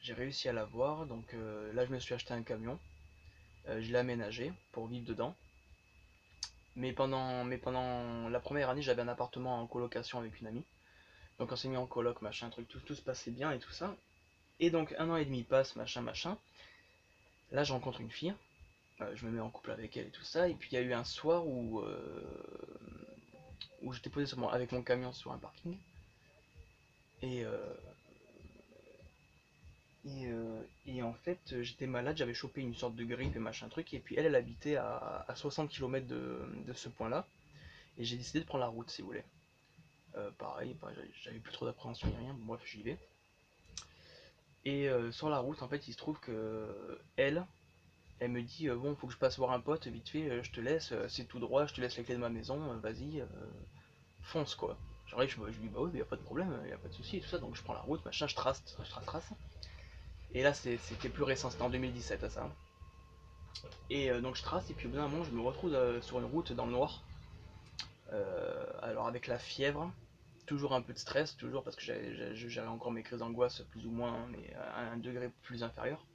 j'ai réussi à l'avoir, donc là je me suis acheté un camion. Je l'ai aménagé pour vivre dedans. Mais pendant la première année, j'avais un appartement en colocation avec une amie. Donc on s'est mis en coloc, machin, truc, tout se passait bien et tout ça. Et donc un an et demi passe, machin, machin. Là, je rencontre une fille, je me mets en couple avec elle et tout ça. Et puis il y a eu un soir où j'étais posé avec mon camion sur un parking. Et, euh, et en fait, j'étais malade, j'avais chopé une sorte de grippe et machin truc. Et puis elle habitait à 60 km de ce point-là. Et j'ai décidé de prendre la route, si vous voulez. Pareil, bah, j'avais plus trop d'appréhension ni rien. Bon, bref, j'y vais. Et sur la route, en fait, il se trouve que elle me dit bon, faut que je passe voir un pote, vite fait, je te laisse, c'est tout droit, je te laisse les clés de ma maison, vas-y, fonce quoi. J'arrive, je lui dis bah oui, y a pas de problème, y a pas de souci et tout ça, donc je prends la route, machin, je trace. Et là, c'était plus récent, c'était en 2017 à ça. Et donc je trace, et puis au bout d'un moment, je me retrouve sur une route dans le noir. Alors avec la fièvre, toujours un peu de stress, toujours parce que je gérais encore mes crises d'angoisse plus ou moins, hein, mais à un degré plus inférieur.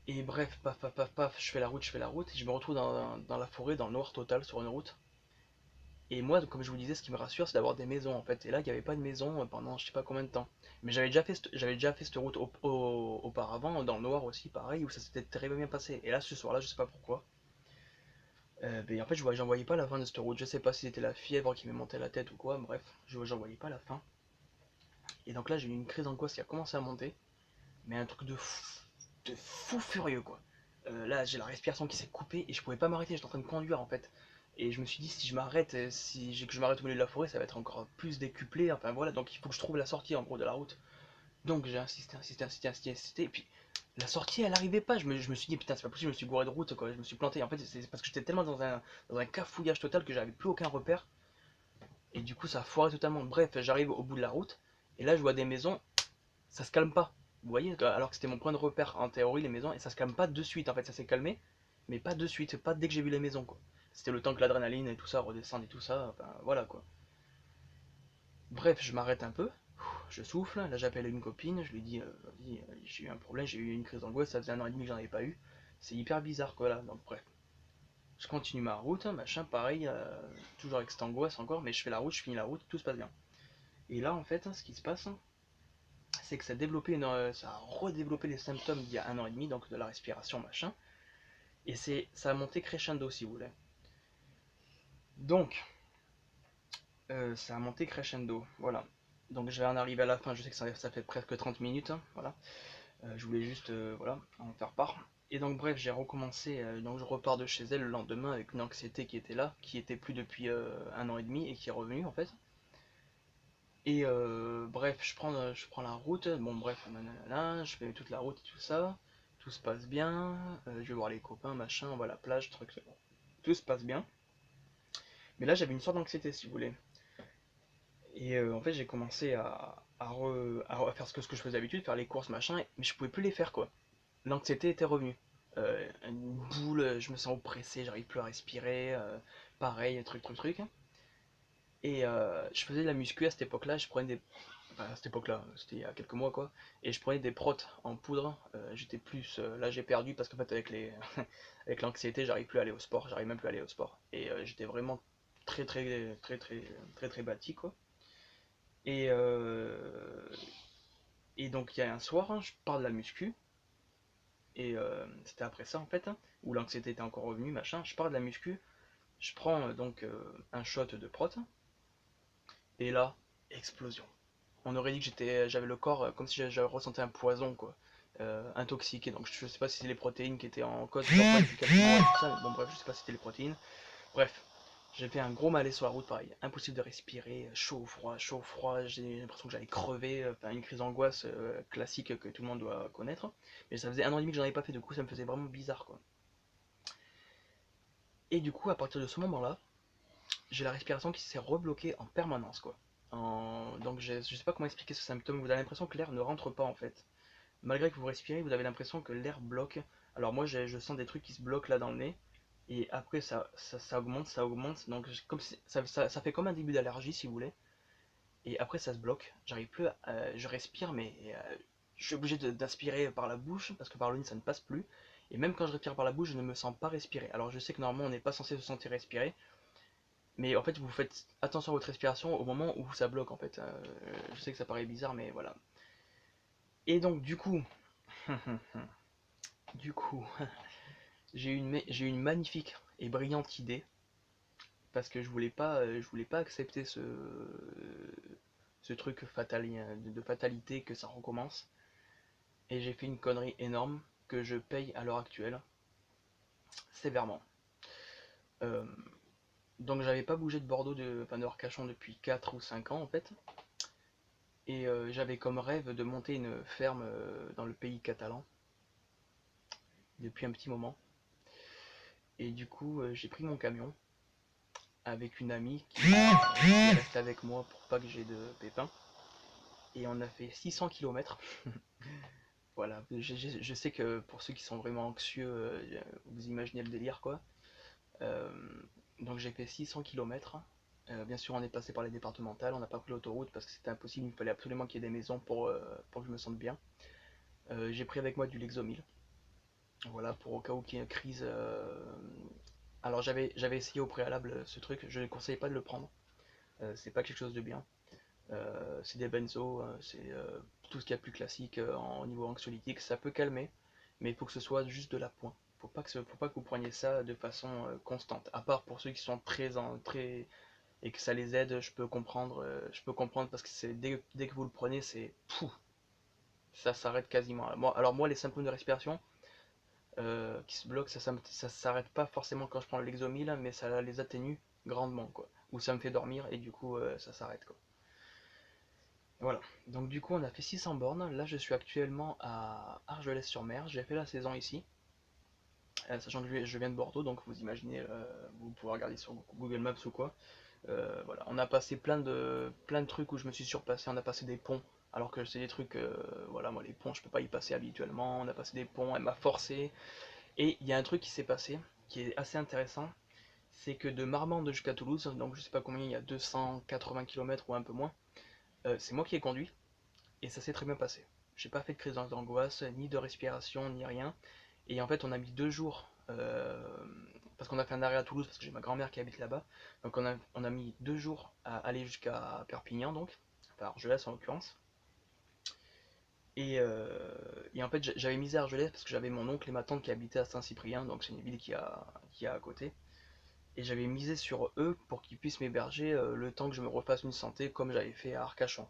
Et bref, paf, paf, paf, paf, je fais la route, et je me retrouve dans la forêt, dans le noir total, sur une route. Et moi, comme je vous disais, ce qui me rassure, c'est d'avoir des maisons en fait. Et là, il n'y avait pas de maison pendant je sais pas combien de temps. Mais j'avais déjà fait cette route auparavant, dans le noir aussi, pareil, où ça s'était très bien passé. Et là, ce soir-là, je sais pas pourquoi. En fait, j'en voyais pas la fin de cette route. Je sais pas si c'était la fièvre qui me montait à la tête ou quoi. Bref, j'en voyais pas la fin. Et donc là, j'ai eu une crise d'angoisse qui a commencé à monter. Mais un truc de fou furieux quoi. Là, j'ai la respiration qui s'est coupée et je pouvais pas m'arrêter, j'étais en train de conduire en fait. Et je me suis dit, si je m'arrête, que je m'arrête au milieu de la forêt, ça va être encore plus décuplé. Enfin voilà, donc il faut que je trouve la sortie en gros de la route. Donc j'ai insisté, insisté, insisté, insisté, insisté. Et puis la sortie, elle arrivait pas. Je me suis dit, putain, c'est pas possible, je me suis gouré de route quoi. Je me suis planté. En fait, c'est parce que j'étais tellement dans un cafouillage total que j'avais plus aucun repère. Et du coup, ça a foiré totalement. Bref, j'arrive au bout de la route. Et là, je vois des maisons, ça se calme pas. Vous voyez, alors que c'était mon point de repère en théorie, les maisons, et ça se calme pas de suite. En fait, ça s'est calmé, mais pas de suite, pas dès que j'ai vu les maisons, quoi. C'était le temps que l'adrénaline et tout ça redescende et tout ça, enfin voilà quoi. Bref, je m'arrête un peu, je souffle, là j'appelle une copine, je lui dis, vas-y, j'ai eu un problème, j'ai eu une crise d'angoisse, ça faisait un an et demi que j'en avais pas eu. C'est hyper bizarre quoi là, donc bref. Je continue ma route, machin, pareil, toujours avec cette angoisse encore, mais je fais la route, je finis la route, tout se passe bien. Et là en fait, ce qui se passe, c'est que ça a redéveloppé les symptômes d'il y a un an et demi, donc de la respiration, machin. Et ça a monté crescendo, si vous voulez. Donc, ça a monté crescendo, voilà. Donc je vais en arriver à la fin, je sais que ça fait presque 30 minutes, hein, voilà. Je voulais juste, voilà, en faire part. Et donc bref, j'ai recommencé, donc je repars de chez elle le lendemain avec une anxiété qui était là, qui était plus depuis un an et demi et qui est revenue en fait. Et bref, je prends la route, bon bref, nanana, je fais toute la route et tout ça, tout se passe bien, je vais voir les copains, machin, on va à la plage, truc, tout se passe bien. Mais là j'avais une sorte d'anxiété si vous voulez. Et en fait j'ai commencé à faire ce que je faisais d'habitude, faire les courses, machin, mais je pouvais plus les faire quoi. L'anxiété était revenue. Une boule, je me sens oppressé, j'arrive plus à respirer, pareil, truc, truc, truc. Et je faisais de la muscu à cette époque-là, je prenais des. Enfin, à cette époque-là, c'était il y a quelques mois quoi. Et je prenais des protes en poudre. J'étais plus. Là j'ai perdu parce qu'en fait avec avec l'anxiété, j'arrive plus à aller au sport, j'arrive même plus à aller au sport. Et j'étais vraiment très très très très très très bâti quoi. Et, et donc il y a un soir, hein, je pars de la muscu. Et c'était après ça en fait, hein, où l'anxiété était encore revenue, machin. Je pars de la muscu, je prends donc un shot de prot. Et là, explosion. On aurait dit que j'avais le corps comme si j'avais ressenti un poison, quoi. Intoxiqué. Donc je sais pas si c'est les protéines qui étaient en cause, genre pas efficaces et tout ça, mais bon bref, je sais pas si c'était les protéines. Bref, j'ai fait un gros malaise sur la route, pareil. Impossible de respirer, chaud, froid, j'ai l'impression que j'allais crever, enfin une crise d'angoisse classique que tout le monde doit connaître. Mais ça faisait un an et demi que j'en avais pas fait, du coup ça me faisait vraiment bizarre, quoi. Et du coup, à partir de ce moment-là, j'ai la respiration qui s'est rebloquée en permanence, quoi. Donc je sais pas comment expliquer ce symptôme, vous avez l'impression que l'air ne rentre pas en fait. Malgré que vous respirez, vous avez l'impression que l'air bloque. Alors moi je sens des trucs qui se bloquent là dans le nez, et après ça augmente, donc comme ça fait comme un début d'allergie si vous voulez, et après ça se bloque, j'arrive plus je respire mais je suis obligé d'aspirer par la bouche, parce que par le nez ça ne passe plus, Et même quand je respire par la bouche, je ne me sens pas respirer. Alors je sais que normalement on n'est pas censé se sentir respirer, mais en fait vous faites attention à votre respiration au moment où ça bloque en fait. Je sais que ça paraît bizarre, mais voilà. Et donc du coup, du coup, j'ai eu une magnifique et brillante idée parce que je voulais pas accepter ce truc de fatalité que ça recommence. Et j'ai fait une connerie énorme que je paye à l'heure actuelle sévèrement. Euh, donc j'avais pas bougé de Bordeaux, enfin de Arcachon depuis 4 ou 5 ans en fait. Et j'avais comme rêve de monter une ferme dans le pays catalan depuis un petit moment. Et du coup j'ai pris mon camion avec une amie qui est restée avec moi pour pas que j'ai de pépins. Et on a fait 600 km. Voilà, je sais que pour ceux qui sont vraiment anxieux, vous imaginez le délire quoi. Euh, donc j'ai fait 600 km. Bien sûr, on est passé par les départementales, on n'a pas pris l'autoroute parce que c'était impossible, il fallait absolument qu'il y ait des maisons pour que je me sente bien. J'ai pris avec moi du Lexomil, voilà, pour au cas où qu'il y ait une crise. Alors j'avais essayé au préalable ce truc, je ne conseillais pas de le prendre, c'est pas quelque chose de bien. C'est des benzos, c'est tout ce qu'il y a de plus classique au niveau anxiolytique, ça peut calmer, mais il faut que ce soit juste de la pointe. Faut pas que vous preniez ça de façon constante. À part pour ceux qui sont très et que ça les aide, je peux comprendre parce que c'est dès que vous le prenez, c'est pouf, ça s'arrête quasiment. Alors moi, les symptômes de respiration qui se bloquent, ça s'arrête pas forcément quand je prends le Lexomil, mais ça les atténue grandement quoi. Ou ça me fait dormir et du coup ça s'arrête quoi. Voilà. Donc du coup, on a fait 600 bornes. Là, je suis actuellement à Argelès-sur-Mer. J'ai fait la saison ici. Sachant que je viens de Bordeaux, donc vous imaginez, vous pouvez regarder sur Google Maps ou quoi. Voilà, on a passé plein de trucs où je me suis surpassé. On a passé des ponts, alors que c'est des trucs, voilà, moi les ponts, je peux pas y passer habituellement. On a passé des ponts, elle m'a forcé. Et il y a un truc qui s'est passé, qui est assez intéressant, c'est que de Marmande jusqu'à Toulouse, donc je sais pas combien, il y a 280 km ou un peu moins, c'est moi qui ai conduit, et ça s'est très bien passé. J'ai pas fait de crise d'angoisse, ni de respiration, ni rien. Et en fait, on a mis 2 jours, parce qu'on a fait un arrêt à Toulouse, parce que j'ai ma grand-mère qui habite là-bas. Donc on a mis 2 jours à aller jusqu'à Perpignan, donc, enfin Argelès en l'occurrence. Et, euh, et en fait, j'avais misé à Argelès parce que j'avais mon oncle et ma tante qui habitaient à Saint-Cyprien, donc c'est une ville qui a à côté. Et j'avais misé sur eux pour qu'ils puissent m'héberger le temps que je me refasse une santé comme j'avais fait à Arcachon.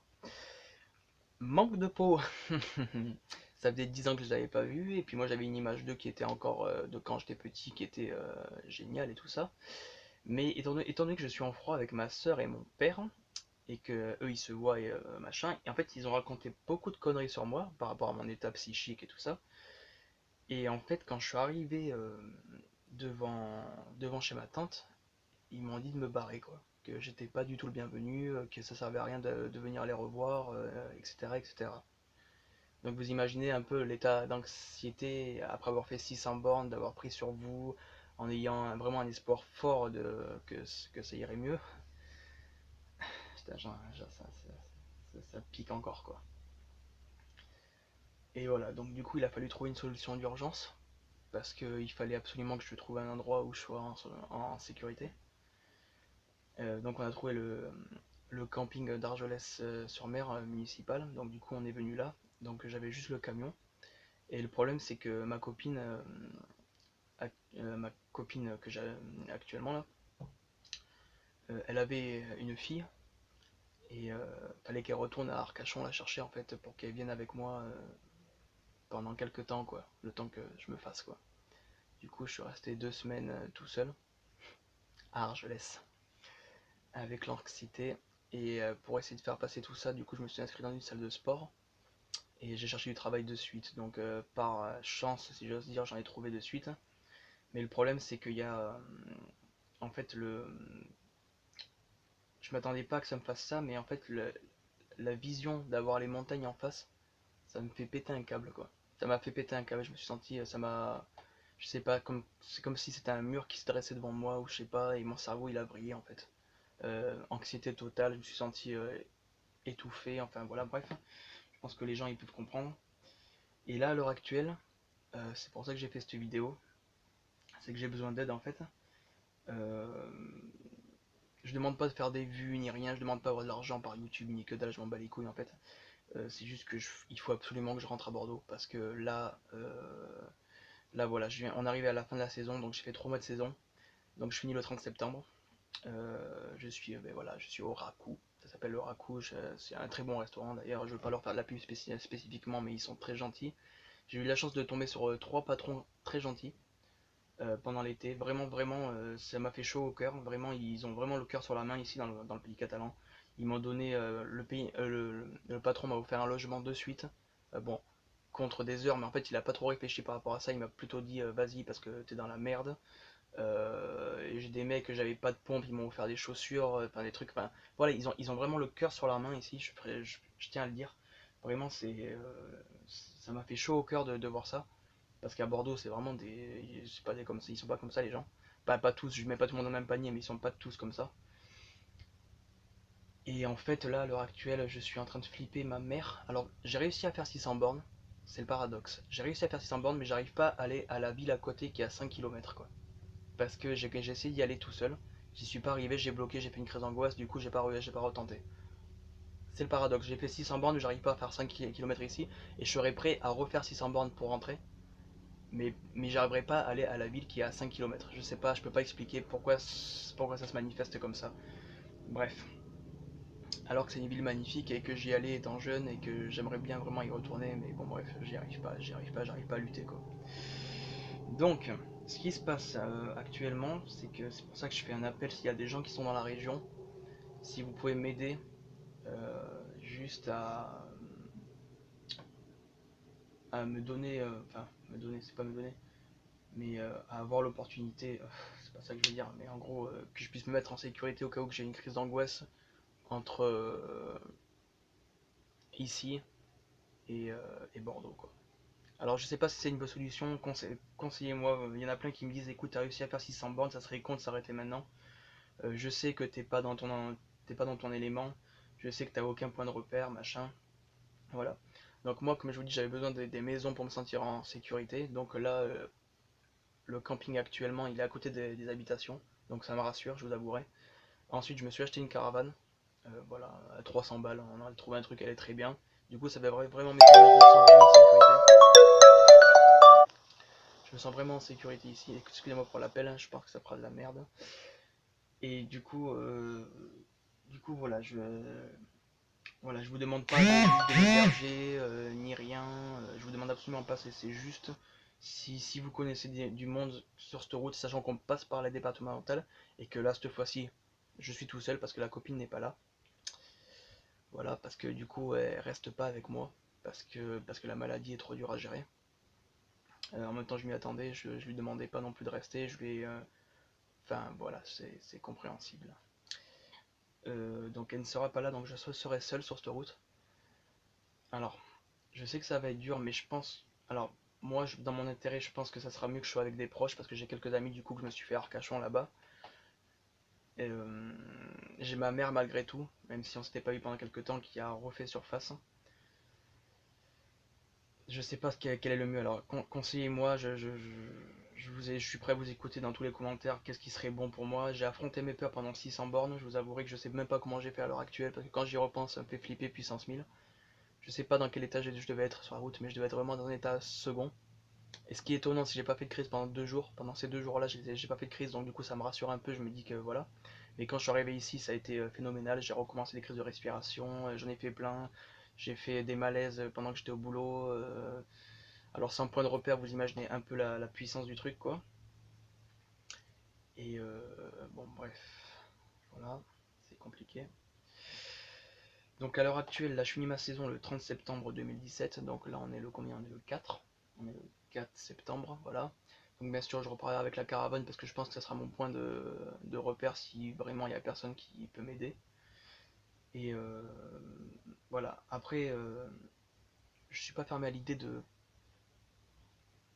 Manque de peau. Ça faisait 10 ans que je les avais pas vus, et puis moi j'avais une image d'eux qui était encore de quand j'étais petit, qui était géniale et tout ça. Mais étant donné que je suis en froid avec ma soeur et mon père, et que eux ils se voient et machin, et en fait ils ont raconté beaucoup de conneries sur moi par rapport à mon état psychique et tout ça. Et en fait quand je suis arrivé devant, devant chez ma tante, ils m'ont dit de me barrer quoi. Que j'étais pas du tout le bienvenu, que ça servait à rien de venir les revoir, etc., etc. Donc vous imaginez un peu l'état d'anxiété après avoir fait 600 bornes, d'avoir pris sur vous, en ayant vraiment un espoir fort que ça irait mieux. Putain, ça pique encore quoi. Et voilà, donc du coup il a fallu trouver une solution d'urgence, parce qu'il fallait absolument que je trouve un endroit où je sois en sécurité. Donc on a trouvé le camping d'Argelès-sur-Mer municipal, donc du coup on est venu là, donc j'avais juste le camion. Et le problème c'est que ma copine que j'ai actuellement là, elle avait une fille et fallait qu'elle retourne à Arcachon la chercher en fait pour qu'elle vienne avec moi pendant quelques temps quoi, le temps que je me fasse quoi. Du coup je suis resté 2 semaines tout seul à Argelès avec l'anxiété et pour essayer de faire passer tout ça, du coup je me suis inscrit dans une salle de sport et j'ai cherché du travail de suite. Donc par chance si j'ose dire j'en ai trouvé de suite. Mais le problème c'est qu'il y a en fait je m'attendais pas que ça me fasse ça, mais en fait la vision d'avoir les montagnes en face, ça me fait péter un câble quoi. Ça m'a fait péter un câble, je me suis senti, je sais pas, c'est comme si c'était un mur qui se dressait devant moi ou je sais pas, et mon cerveau il a vrillé en fait. Anxiété totale, je me suis senti étouffé, enfin voilà, bref, je pense que les gens ils peuvent comprendre. Et là à l'heure actuelle, C'est pour ça que j'ai fait cette vidéo. C'est que j'ai besoin d'aide en fait. Euh, je demande pas de faire des vues ni rien, je demande pas avoir de l'argent par YouTube ni que dalle, je m'en bats les couilles en fait. C'est juste que il faut absolument que je rentre à Bordeaux parce que là voilà, on arrive à la fin de la saison, donc j'ai fait 3 mois de saison, donc je finis le 30 septembre. Ben voilà, je suis au Raku, ça s'appelle le Raku, c'est un très bon restaurant d'ailleurs, je veux pas leur faire de la pub spécifiquement, mais ils sont très gentils. J'ai eu la chance de tomber sur 3 patrons très gentils pendant l'été, vraiment vraiment, ça m'a fait chaud au cœur, vraiment ils ont vraiment le cœur sur la main ici dans le pays catalan. Ils m'ont donné, le patron m'a offert un logement de suite, bon, contre des heures, mais en fait il a pas trop réfléchi par rapport à ça, il m'a plutôt dit vas-y parce que t'es dans la merde. Et j'ai des mecs que j'avais pas de pompe, ils m'ont offert des chaussures, enfin des trucs, enfin voilà, ils ont vraiment le cœur sur la main ici, je tiens à le dire. Vraiment, ça m'a fait chaud au cœur de voir ça, parce qu'à Bordeaux, c'est vraiment c'est pas des comme ça, ils sont pas comme ça les gens. Pas tous, je mets pas tout le monde dans le même panier, mais ils sont pas tous comme ça. Et en fait, là, à l'heure actuelle, je suis en train de flipper ma mère. Alors, j'ai réussi à faire 600 bornes, c'est le paradoxe. J'ai réussi à faire 600 bornes, mais j'arrive pas à aller à la ville à côté qui est à 5 km quoi. Parce que j'ai essayé d'y aller tout seul. J'y suis pas arrivé, j'ai bloqué, j'ai fait une crise d'angoisse, du coup j'ai pas retenté. C'est le paradoxe, j'ai fait 600 bornes, mais j'arrive pas à faire 5 km ici, et je serais prêt à refaire 600 bornes pour rentrer, mais j'arriverai pas à aller à la ville qui est à 5 km. Je sais pas, je peux pas expliquer pourquoi ça se manifeste comme ça. Bref, alors que c'est une ville magnifique et que j'y allais étant jeune et que j'aimerais bien vraiment y retourner, mais bon bref, j'arrive pas à lutter quoi. Donc, ce qui se passe actuellement, c'est pour ça que je fais un appel s'il y a des gens qui sont dans la région, si vous pouvez m'aider juste à me donner, enfin me donner, c'est pas me donner, mais à avoir l'opportunité, c'est pas ça que je veux dire, mais en gros que je puisse me mettre en sécurité au cas où que j'ai une crise d'angoisse entre ici et, et Bordeaux quoi. Alors je sais pas si c'est une bonne solution, conseillez-moi, il y en a plein qui me disent écoute t'as réussi à faire 600 bornes, ça serait con de s'arrêter maintenant. Je sais que t'es pas dans ton élément, je sais que t'as aucun point de repère, machin, voilà. Donc moi, comme je vous dis, j'avais besoin des maisons pour me sentir en sécurité. Donc là, le camping actuellement, il est à côté des habitations, donc ça me rassure, je vous avouerai. Ensuite, je me suis acheté une caravane, voilà, à 300 balles, on a trouvé un truc, elle est très bien. Du coup, ça va vraiment m'aider, je me sens vraiment en sécurité. Je me sens vraiment en sécurité ici. Excusez-moi pour l'appel, hein, je pense que ça fera de la merde. Et du coup voilà, voilà, je vous demande pas de m'héberger ni rien, je vous demande absolument pas, c'est juste si vous connaissez du monde sur cette route, sachant qu'on passe par la départementale et que là, cette fois-ci, je suis tout seul parce que la copine n'est pas là. Voilà, parce que du coup, elle reste pas avec moi parce que la maladie est trop dure à gérer. En même temps, je m'y attendais, je lui demandais pas non plus de rester, enfin voilà, c'est compréhensible. Donc elle ne sera pas là, donc je serai seul sur cette route. Alors, je sais que ça va être dur, mais je pense. Alors, moi, dans mon intérêt, je pense que ça sera mieux que je sois avec des proches parce que j'ai quelques amis du coup que je me suis fait Arcachon là-bas. Et, j'ai ma mère malgré tout, même si on s'était pas vu pendant quelques temps, qui a refait surface. Je sais pas quel est le mieux. Alors, conseillez-moi. Je suis prêt à vous écouter dans tous les commentaires. Qu'est-ce qui serait bon pour moi? J'ai affronté mes peurs pendant 600 bornes. Je vous avouerai que je sais même pas comment j'ai fait à l'heure actuelle parce que quand j'y repense, ça me fait flipper puissance 1000. Je sais pas dans quel état je devais être sur la route, mais je devais être vraiment dans un état second. Et ce qui est étonnant, c'est que j'ai pas fait de crise pendant 2 jours. Pendant ces 2 jours-là, j'ai pas fait de crise, donc du coup, ça me rassure un peu. Je me dis que voilà. Mais quand je suis arrivé ici, ça a été phénoménal. J'ai recommencé des crises de respiration, j'en ai fait plein. J'ai fait des malaises pendant que j'étais au boulot. Alors, sans point de repère, vous imaginez un peu la puissance du truc, quoi. Et bon, bref. Voilà, c'est compliqué. Donc, à l'heure actuelle, là, je finis ma saison le 30 septembre 2017. Donc là, on est le combien? On est le 4. On est le 4 septembre, voilà. Donc bien sûr, je reparlerai avec la caravane parce que je pense que ça sera mon point de repère si vraiment il n'y a personne qui peut m'aider. Et voilà. Après, je suis pas fermé à l'idée de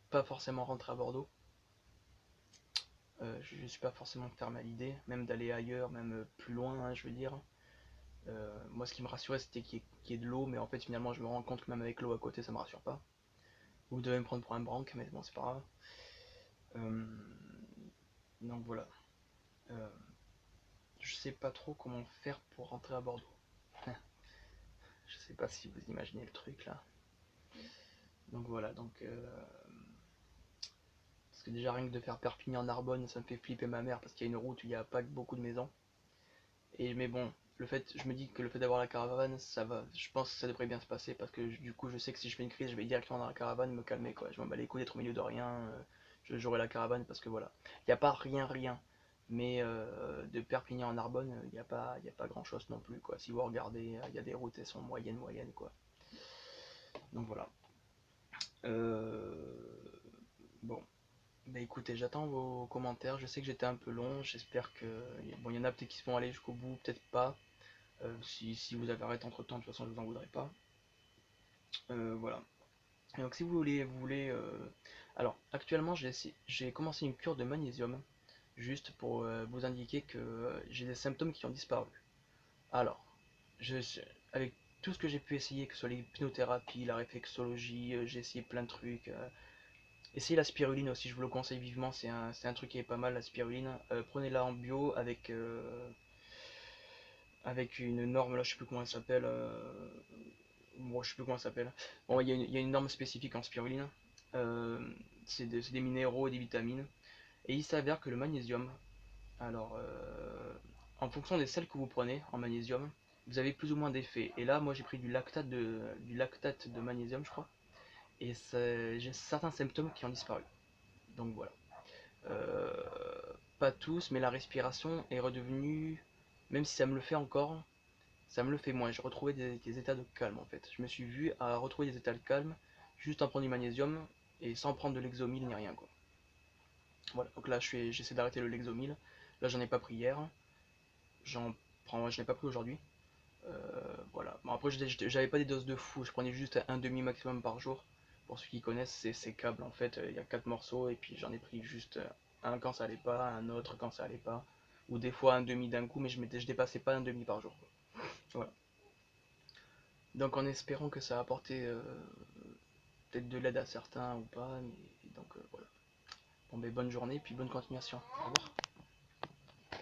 pas forcément rentrer à Bordeaux. Je suis pas forcément fermé à l'idée, même d'aller ailleurs, même plus loin, hein, je veux dire. Moi, ce qui me rassurait, c'était qu'il y ait de l'eau, mais en fait, finalement, je me rends compte que même avec l'eau à côté, ça me rassure pas. Vous devez me prendre pour un branque, mais bon, c'est pas grave. Euh, donc voilà. Euh, je sais pas trop comment faire pour rentrer à Bordeaux. Je sais pas si vous imaginez le truc là. Donc voilà, parce que déjà rien que de faire Perpignan-Narbonne, ça me fait flipper ma mère parce qu'il y a une route où il n'y a pas beaucoup de maisons. Et mais bon, je me dis que le fait d'avoir la caravane, ça va, je pense que ça devrait bien se passer parce que du coup, je sais que si je fais une crise, je vais directement dans la caravane me calmer quoi. Je m'en bats les couilles d'être au milieu de rien. J'aurai la caravane parce que voilà, il n'y a pas rien, mais de Perpignan à Narbonne, il y a pas grand chose non plus quoi. Si vous regardez, il y a des routes, elles sont moyennes quoi. Donc voilà. Euh, bon, bah écoutez, j'attends vos commentaires. Je sais que j'étais un peu long. J'espère que bon, il y en a peut-être qui se vont aller jusqu'au bout, peut-être pas. Si vous avez arrêté entre temps, de toute façon, je vous en voudrais pas. Voilà. Et donc, si vous voulez. Alors, actuellement, j'ai commencé une cure de magnésium, juste pour vous indiquer que j'ai des symptômes qui ont disparu. Alors, je, avec tout ce que j'ai pu essayer, que ce soit l'hypnothérapie, la réflexologie, j'ai essayé plein de trucs. Essayez la spiruline aussi, je vous le conseille vivement, c'est un truc qui est pas mal, la spiruline. Prenez-la en bio avec une norme, là je sais plus comment elle s'appelle. Bon, je sais plus comment elle s'appelle. Bon, il y a une norme spécifique en spiruline. Euh, c'est des minéraux et des vitamines. Et il s'avère que le magnésium, alors en fonction des sels que vous prenez en magnésium, vous avez plus ou moins d'effets. Et là, moi j'ai pris du lactate de magnésium, je crois. Et j'ai certains symptômes qui ont disparu. Donc voilà. Euh, Pas tous, mais la respiration est redevenue, même si ça me le fait encore, ça me le fait moins. J'ai retrouvé des états de calme en fait. Je me suis vu à retrouver des états de calme juste en prenant du magnésium et sans prendre de l'exomil ni rien quoi. Voilà, donc là j'essaie d'arrêter le Lexomil. Là j'en ai pas pris hier, je n'ai pas pris aujourd'hui. Voilà. Bon après j'avais pas des doses de fou, je prenais juste un demi maximum par jour. Pour ceux qui connaissent, c'est ces câbles en fait, il y a 4 morceaux et puis j'en ai pris juste un quand ça allait pas, un autre quand ça allait pas, ou des fois un demi d'un coup, mais je dépassais pas un demi par jour quoi. Voilà. Donc en espérant que ça a apporté peut-être de l'aide à certains ou pas, mais donc voilà. Bon ben bonne journée puis bonne continuation. Au revoir.